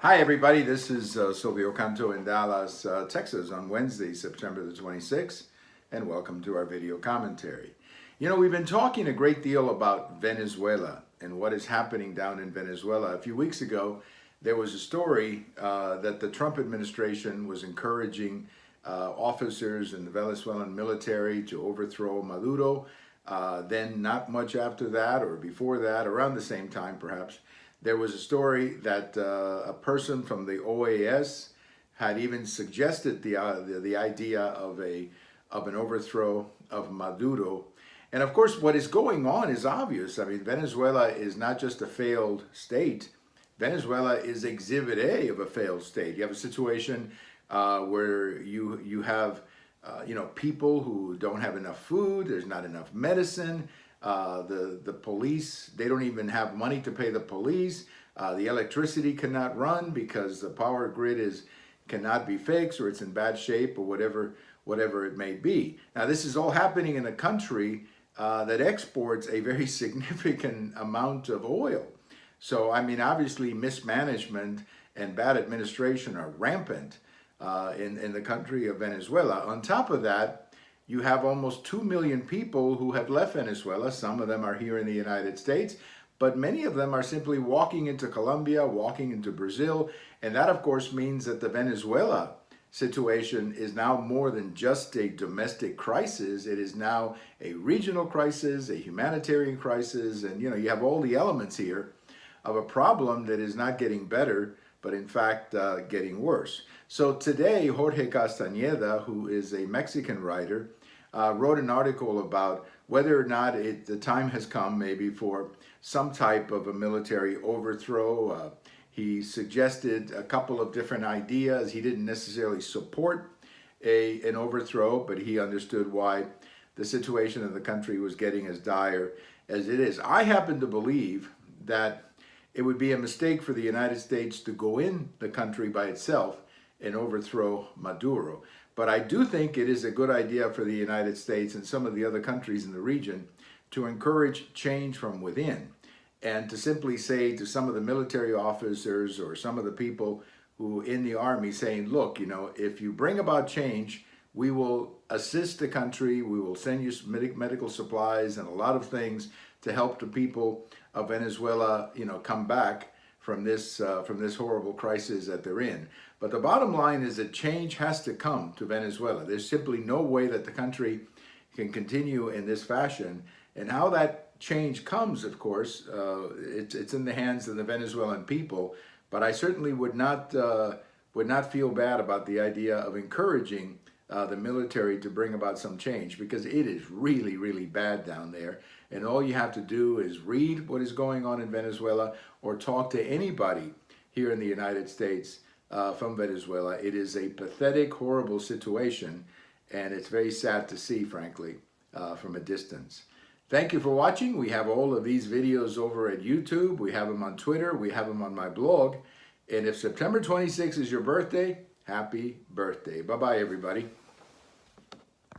Hi, everybody. This is Silvio Canto in Dallas, Texas on Wednesday, September the 26th, and welcome to our video commentary. You know, we've been talking a great deal about Venezuela and what is happening down in Venezuela. A few weeks ago, there was a story that the Trump administration was encouraging officers in the Venezuelan military to overthrow Maduro. Then not much after that, or before that, around the same time perhaps, there was a story that a person from the OAS had even suggested the idea of an overthrow of Maduro. And of course, what is going on is obvious. I mean, Venezuela is not just a failed state. Venezuela is Exhibit A of a failed state. You have a situation where you have people who don't have enough food. There's not enough medicine. The police, they don't even have money to pay the police. The electricity cannot run because the power grid cannot be fixed, or it's in bad shape, or whatever it may be. Now, this is all happening in a country that exports a very significant amount of oil. So, I mean, obviously mismanagement and bad administration are rampant in the country of Venezuela. On top of that, you have almost 2 million people who have left Venezuela. Some of them are here in the United States, but many of them are simply walking into Colombia, walking into Brazil. And that, of course, means that the Venezuela situation is now more than just a domestic crisis. It is now a regional crisis, a humanitarian crisis. And, you have all the elements here of a problem that is not getting better, but in fact getting worse. So today, Jorge Castañeda, who is a Mexican writer, wrote an article about whether or not the time has come maybe for some type of a military overthrow. He suggested a couple of different ideas. He didn't necessarily support an overthrow, but he understood why the situation of the country was getting as dire as it is. I happen to believe that it would be a mistake for the United States to go in the country by itself and overthrow Maduro. But I do think it is a good idea for the United States and some of the other countries in the region to encourage change from within, and to simply say to some of the military officers or some of the people who in the army saying, look, if you bring about change, we will assist the country, we will send you medical supplies and a lot of things to help the people of Venezuela, come back from this horrible crisis that they're in. But the bottom line is that change has to come to Venezuela. There's simply no way that the country can continue in this fashion. And how that change comes, of course, it's in the hands of the Venezuelan people. But I certainly would not feel bad about the idea of encouraging the military to bring about some change, because it is really, really bad down there. And all you have to do is read what is going on in Venezuela or talk to anybody here in the United States from Venezuela. It is a pathetic, horrible situation, and it's very sad to see, frankly, from a distance. Thank you for watching. We have all of these videos over at YouTube. We have them on Twitter. We have them on my blog. And if September 26th is your birthday, happy birthday. Bye-bye, everybody.